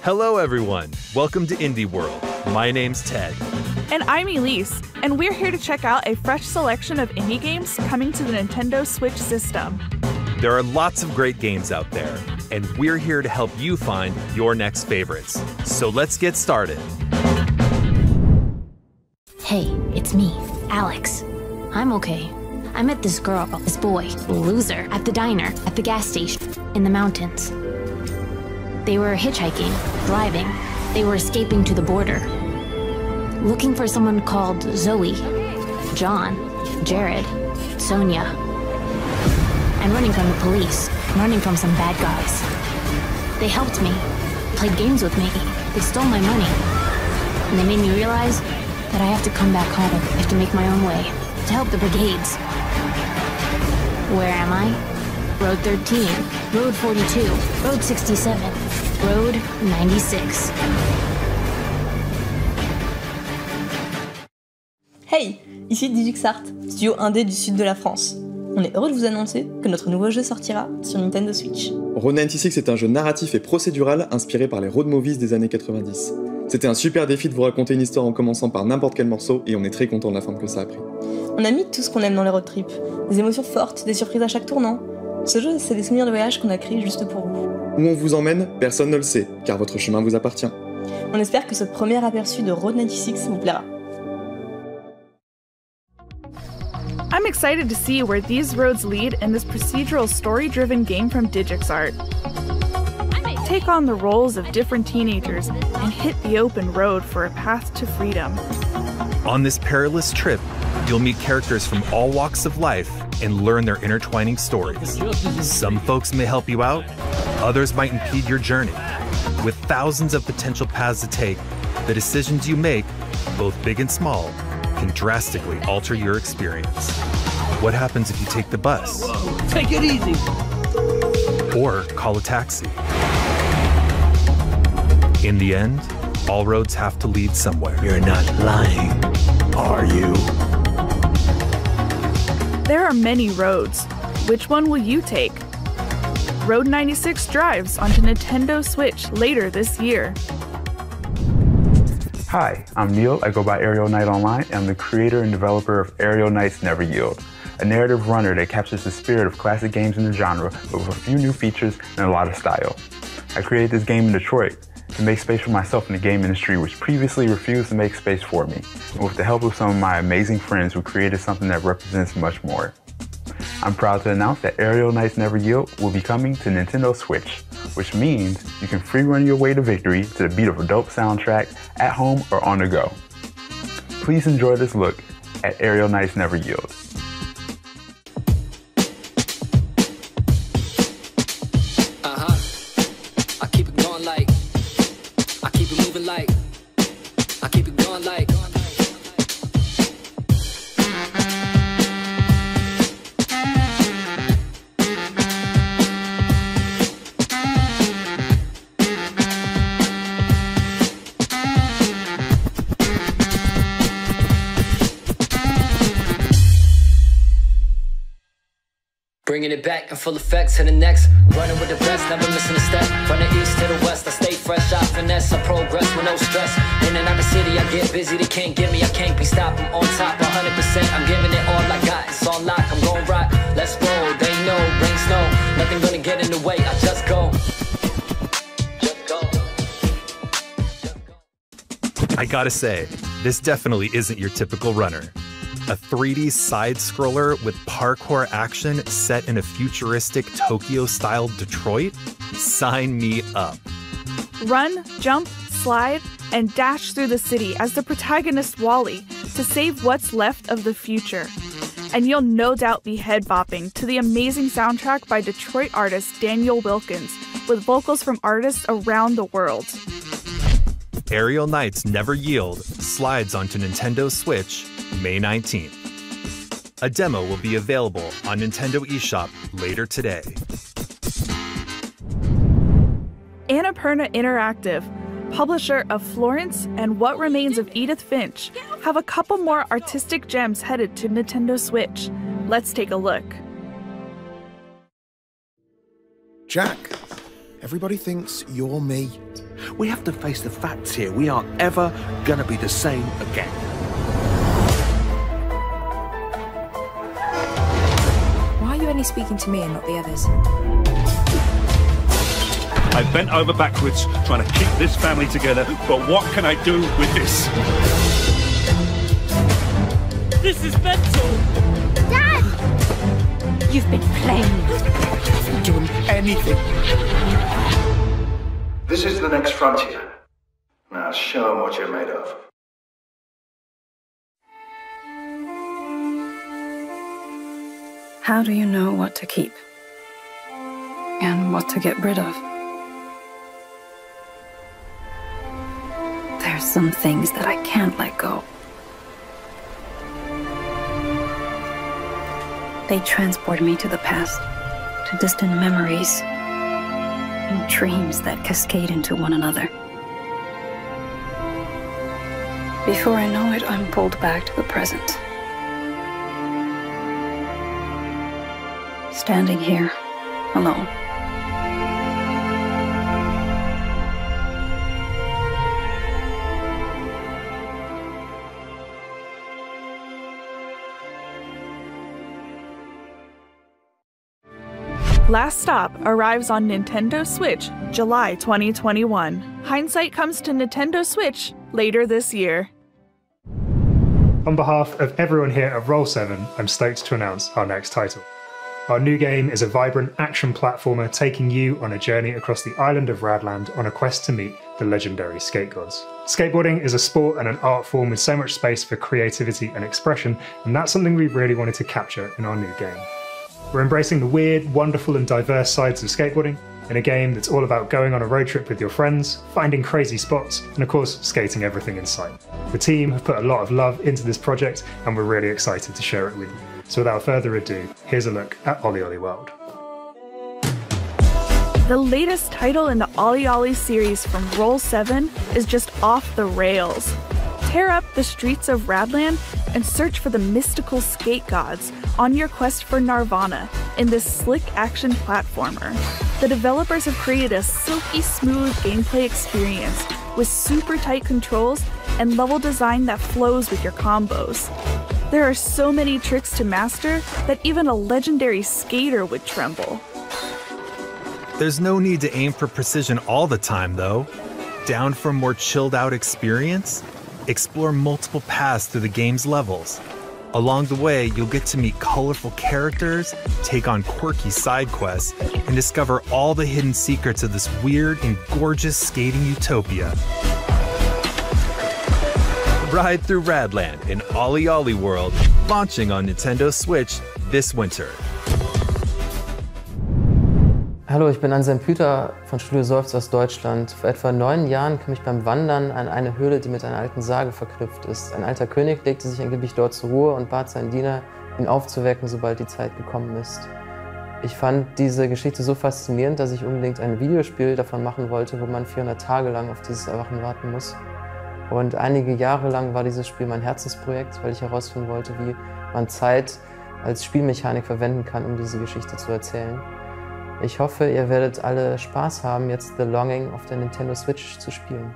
Hello everyone, welcome to Indie World. My name's Ted. And I'm Elise, and we're here to check out a fresh selection of indie games coming to the Nintendo Switch system. There are lots of great games out there, and we're here to help you find your next favorites. So let's get started. Hey, it's me, Alex. I'm okay. I met this boy, loser, at the diner, at the gas station, in the mountains. They were hitchhiking, driving. They were escaping to the border. Looking for someone called Zoe, John, Jared, Sonia. And running from the police, running from some bad guys. They helped me, played games with me. They stole my money. And they made me realize that I have to come back home. I have to make my own way to help the brigades. Where am I? Road 13, Road 42, Road 67, Road 96. Hey, ici DigixArt, studio indé du sud de la France. On est heureux de vous annoncer que notre nouveau jeu sortira sur Nintendo Switch. Road 96 est un jeu narratif et procédural inspiré par les road movies des années 90. C'était un super défi de vous raconter une histoire en commençant par n'importe quel morceau et on est très content de la forme que ça a pris. On a mis tout ce qu'on aime dans les road trips, des émotions fortes, des surprises à chaque tournant. Ce jeu, c'est des souvenirs de voyage qu'on a créés juste pour vous. Où on vous emmène, personne ne le sait, car votre chemin vous appartient. On espère que ce premier aperçu de Road 96 vous plaira. I'm excited to see where these roads lead in this procedural story-driven game from DigixArt. Take on the roles of different teenagers and hit the open road for a path to freedom. On this perilous trip, you'll meet characters from all walks of life and learn their intertwining stories. Some folks may help you out, others might impede your journey. With thousands of potential paths to take, the decisions you make, both big and small, can drastically alter your experience. What happens if you take the bus? Whoa, take it easy. Or call a taxi? In the end, all roads have to lead somewhere. You're not lying, are you? There are many roads. Which one will you take? Road 96 drives onto Nintendo Switch later this year. Hi, I'm Neil. I go by Aerial Knight Online, and I'm the creator and developer of Aerial Knights Never Yield, a narrative runner that captures the spirit of classic games in the genre, but with a few new features and a lot of style. I created this game in Detroit to make space for myself in the game industry, which previously refused to make space for me. And with the help of some of my amazing friends, we created something that represents much more. I'm proud to announce that Aerial Knights Never Yield will be coming to Nintendo Switch, which means you can free run your way to victory to the beat of a dope soundtrack at home or on the go. Please enjoy this look at Aerial Knights Never Yield. I keep it going like, I keep it moving like, I keep it going like. Bringing it back in full effect to the next. Running with the best, never missing a step. From the east to the west, I stay fresh, I finesse, I progress with no stress. In and out the city, I get busy, they can't get me, I can't be stopped. I'm on top, 100%, I'm giving it all I got. It's on lock, I'm gon' rock, let's roll. They know, rain, snow, nothing gonna get in the way, I just go. Just go. I gotta say, this definitely isn't your typical runner. A 3D side-scroller with parkour action set in a futuristic Tokyo-style Detroit? Sign me up. Run, jump, slide, and dash through the city as the protagonist Wally to save what's left of the future. And you'll no doubt be head-bopping to the amazing soundtrack by Detroit artist Daniel Wilkins, with vocals from artists around the world. Aerial Knights Never Yield slides onto Nintendo Switch May 19th. A demo will be available on Nintendo eShop later today. Annapurna Interactive, publisher of Florence and What Remains of Edith Finch, have a couple more artistic gems headed to Nintendo Switch. Let's take a look. Jack, everybody thinks you're me. We have to face the facts here. We aren't ever gonna be the same again. Why are you only speaking to me and not the others? I bent over backwards trying to keep this family together, but what can I do with this? This is mental! Dad! You've been playing. I haven't done anything. This is the next frontier. Now show them what you're made of. How do you know what to keep? And what to get rid of? There's some things that I can't let go. They transport me to the past, to distant memories, and dreams that cascade into one another. Before I know it, I'm pulled back to the present. Standing here, alone. Last Stop arrives on Nintendo Switch, July 2021. Hindsight comes to Nintendo Switch later this year. On behalf of everyone here at Roll7, I'm stoked to announce our next title. Our new game is a vibrant action platformer taking you on a journey across the island of Radland on a quest to meet the legendary skate gods. Skateboarding is a sport and an art form with so much space for creativity and expression, and that's something we really wanted to capture in our new game. We're embracing the weird, wonderful and diverse sides of skateboarding in a game that's all about going on a road trip with your friends, finding crazy spots, and of course, skating everything in sight. The team have put a lot of love into this project, and we're really excited to share it with you. So without further ado, here's a look at Ollie Ollie World. The latest title in the Ollie Ollie series from Roll7 is just off the rails. Tear up the streets of Radland and search for the mystical skate gods on your quest for Nirvana in this slick action platformer. The developers have created a silky smooth gameplay experience with super tight controls and level design that flows with your combos. There are so many tricks to master that even a legendary skater would tremble. There's no need to aim for precision all the time, though. Down for a more chilled out experience? Explore multiple paths through the game's levels. Along the way, you'll get to meet colorful characters, take on quirky side quests, and discover all the hidden secrets of this weird and gorgeous skating utopia. Ride through Radland in Ollie Ollie World, launching on Nintendo Switch this winter. Hallo, ich bin Anselm Püter von Studio Seufz aus Deutschland. Vor etwa 9 Jahren kam ich beim Wandern an eine Höhle, die mit einer alten Sage verknüpft ist. Ein alter König legte sich angeblich dort zur Ruhe und bat seinen Diener, ihn aufzuwecken, sobald die Zeit gekommen ist. Ich fand diese Geschichte so faszinierend, dass ich unbedingt ein Videospiel davon machen wollte, wo man 400 Tage lang auf dieses Erwachen warten muss. Und einige Jahre lang war dieses Spiel mein Herzensprojekt, weil ich herausfinden wollte, wie man Zeit als Spielmechanik verwenden kann, um diese Geschichte zu erzählen. Ich hoffe, ihr werdet alle Spaß haben, jetzt The Longing auf der Nintendo Switch zu spielen.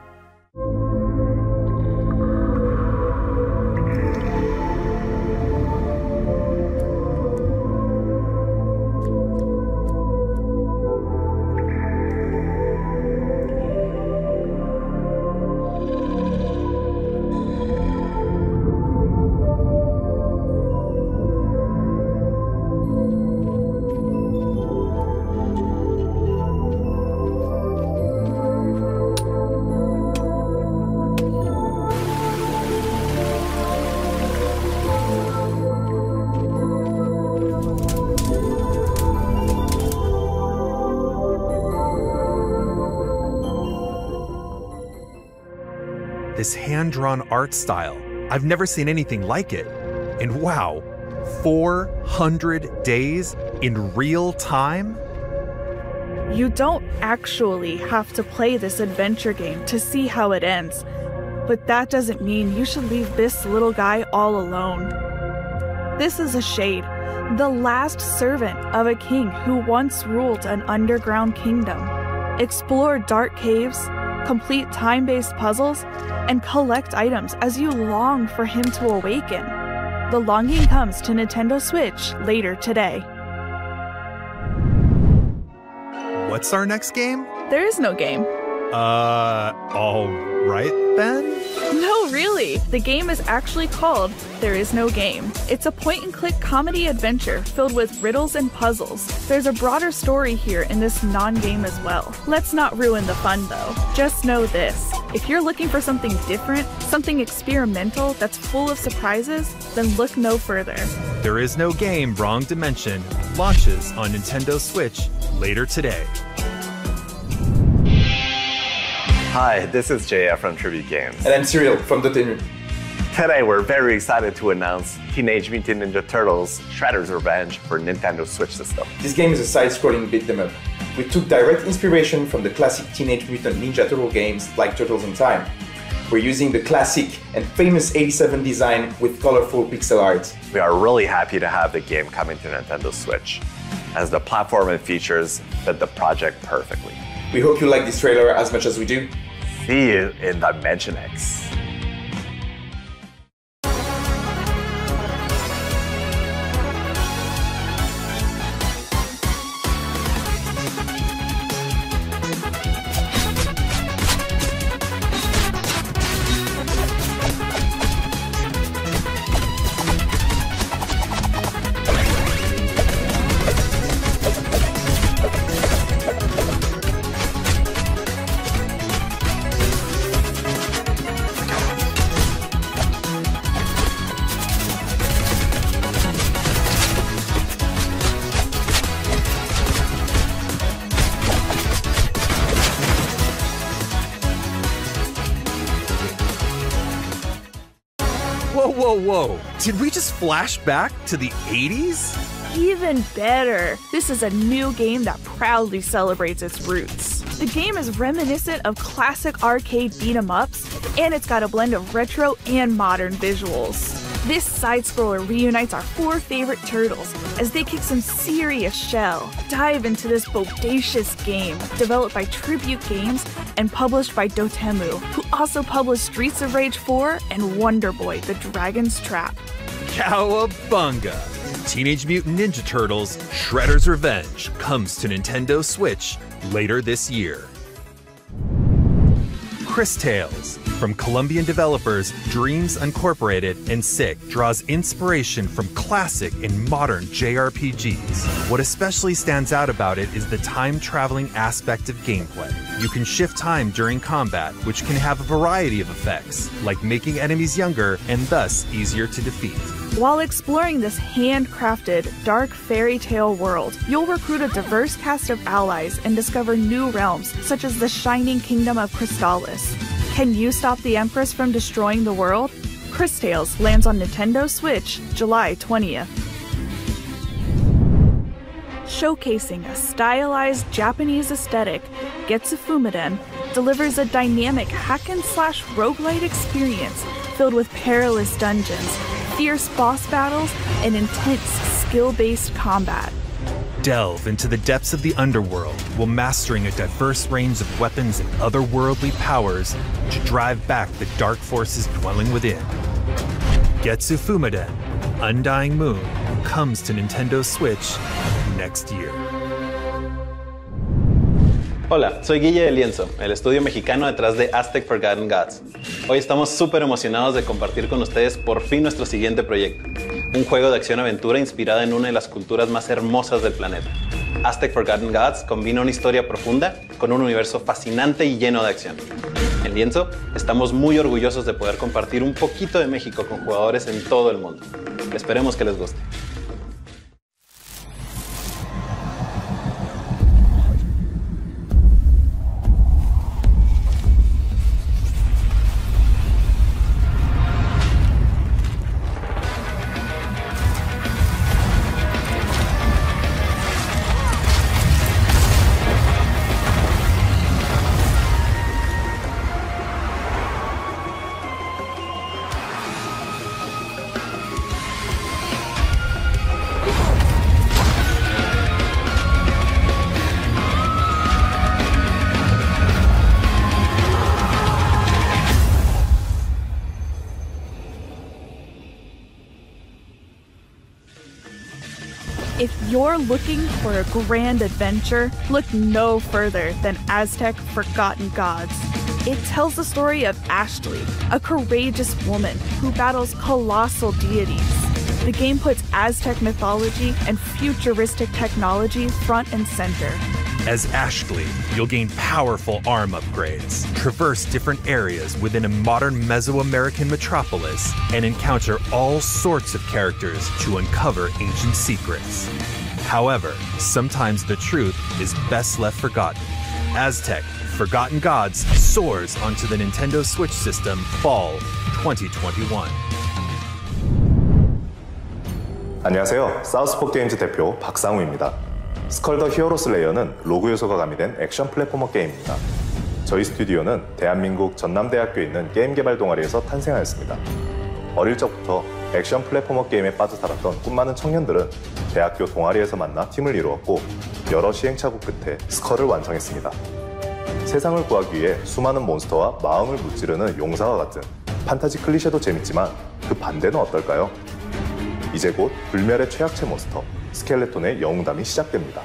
This hand-drawn art style, I've never seen anything like it. And wow, 400 days in real time? You don't actually have to play this adventure game to see how it ends, but that doesn't mean you should leave this little guy all alone. This is a shade, the last servant of a king who once ruled an underground kingdom. Explore dark caves, complete time-based puzzles, and collect items as you long for him to awaken. The longing comes to Nintendo Switch later today. What's our next game? There is no game. All right then? No, really. The game is actually called There Is No Game. It's a point-and-click comedy adventure filled with riddles and puzzles. There's a broader story here in this non-game as well. Let's not ruin the fun though. Just know this. If you're looking for something different, something experimental that's full of surprises, then look no further. There Is No Game Wrong Dimension launches on Nintendo Switch later today. Hi, this is JF from Tribute Games. And I'm Cyril from Dotemu. Today we're very excited to announce Teenage Mutant Ninja Turtles Shredder's Revenge for Nintendo Switch system. This game is a side-scrolling beat-em-up. We took direct inspiration from the classic Teenage Mutant Ninja Turtle games like Turtles in Time. We're using the classic and famous 87 design with colorful pixel art. We are really happy to have the game coming to Nintendo Switch, as the platform and features fit the project perfectly. We hope you like this trailer as much as we do. See you in Dimension X. Whoa. Did we just flash back to the 80s? Even better. This is a new game that proudly celebrates its roots. The game is reminiscent of classic arcade beat-em-ups, and it's got a blend of retro and modern visuals. This side-scroller reunites our 4 favorite turtles as they kick some serious shell. Dive into this bodacious game, developed by Tribute Games and published by Dotemu, who also published Streets of Rage 4 and Wonder Boy: The Dragon's Trap. Cowabunga! Teenage Mutant Ninja Turtles Shredder's Revenge comes to Nintendo Switch later this year. Chris Tales, from Colombian developers Dreams Incorporated and Sick, draws inspiration from classic and modern JRPGs. What especially stands out about it is the time-traveling aspect of gameplay. You can shift time during combat, which can have a variety of effects, like making enemies younger and thus easier to defeat. While exploring this handcrafted, dark fairy tale world, you'll recruit a diverse cast of allies and discover new realms, such as the shining kingdom of Crystallis. Can you stop the Empress from destroying the world? Chris Tales lands on Nintendo Switch July 20th. Showcasing a stylized Japanese aesthetic, Getsu Fumaden delivers a dynamic hack-and-slash roguelite experience filled with perilous dungeons, fierce boss battles, and intense skill-based combat. Delve into the depths of the underworld while mastering a diverse range of weapons and otherworldly powers to drive back the dark forces dwelling within. Getsu Fumaden, Undying Moon, comes to Nintendo Switch next year. Hola, soy Guille de Lienzo, el estudio mexicano detrás de Aztec Forgotten Gods. Hoy estamos súper emocionados de compartir con ustedes por fin nuestro siguiente proyecto, un juego de acción-aventura inspirado en una de las culturas más hermosas del planeta. Aztec Forgotten Gods combina una historia profunda con un universo fascinante y lleno de acción. En Lienzo estamos muy orgullosos de poder compartir un poquito de México con jugadores en todo el mundo. Esperemos que les guste. you're looking for a grand adventure, look no further than Aztec Forgotten Gods. It tells the story of Ashley, a courageous woman who battles colossal deities. The game puts Aztec mythology and futuristic technology front and center. As Ashley, you'll gain powerful arm upgrades, traverse different areas within a modern Mesoamerican metropolis, and encounter all sorts of characters to uncover ancient secrets. However, sometimes the truth is best left forgotten. Aztec Forgotten Gods soars onto the Nintendo Switch system fall 2021. 안녕하세요. 사우스포 게임즈 대표 박상우입니다. 스컬 더 히어로 슬레이어는 로그 요소가 가미된 액션 플랫포머 게임입니다. 저희 스튜디오는 대한민국 전남대학교에 있는 게임 개발 동아리에서 탄생하였습니다. 어릴 적부터 액션 플랫포머 게임에 빠져 살았던 꿈 많은 청년들은 대학교 동아리에서 만나 팀을 이루었고 여러 시행착오 끝에 스컬을 완성했습니다. 세상을 구하기 위해 수많은 몬스터와 마음을 무찌르는 용사와 같은 판타지 클리셰도 재밌지만 그 반대는 어떨까요? 이제 곧 불멸의 최약체 몬스터 스켈레톤의 영웅담이 시작됩니다.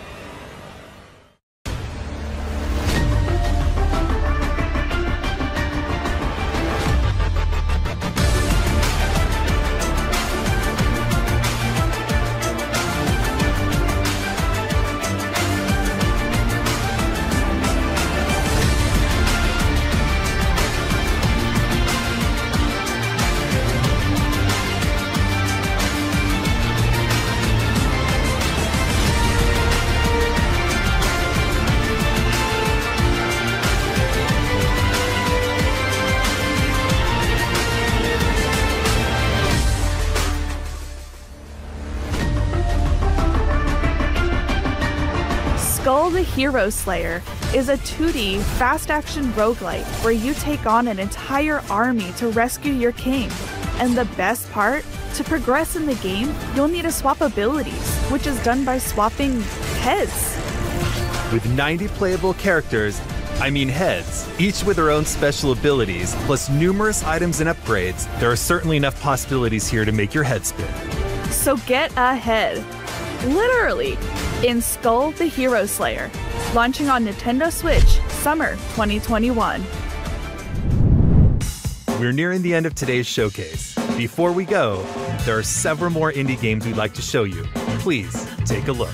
Skull the Hero Slayer is a 2D fast-action roguelite where you take on an entire army to rescue your king. And the best part? To progress in the game, you'll need to swap abilities, which is done by swapping heads. With 90 playable characters, heads, each with their own special abilities, plus numerous items and upgrades, there are certainly enough possibilities here to make your head spin. So get ahead. Literally, in Skull the Hero Slayer, launching on Nintendo Switch, summer 2021. We're nearing the end of today's showcase. Before we go, there are several more indie games we'd like to show you. Please take a look.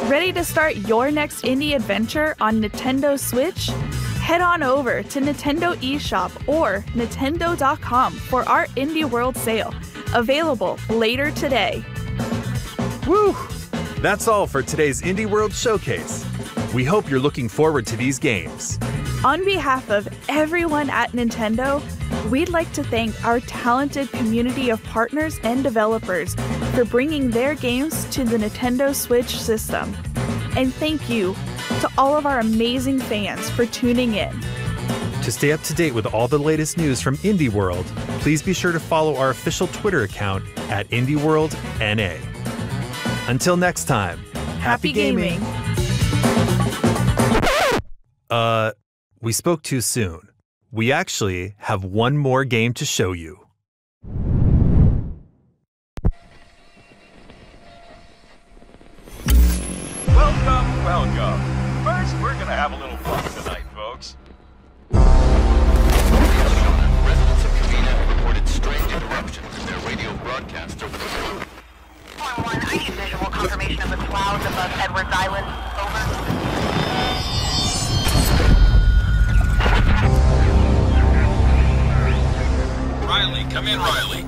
Ready to start your next indie adventure on Nintendo Switch? Head on over to Nintendo eShop or Nintendo.com for our Indie World sale, available later today. Woo! That's all for today's Indie World Showcase. We hope you're looking forward to these games. On behalf of everyone at Nintendo, we'd like to thank our talented community of partners and developers for bringing their games to the Nintendo Switch system. And thank you to all of our amazing fans for tuning in. To stay up to date with all the latest news from Indie World, please be sure to follow our official Twitter account at IndieWorldNA. Until next time, Happy gaming. We spoke too soon. We actually have one more game to show you. Welcome, welcome. First, we're gonna have a little fun tonight, folks. Residents of Covina have reported strange interruptions in their radio broadcasts over the phone. 1-1, I need visual confirmation of the clouds above Edwards Island. Over. Riley, come in, Riley.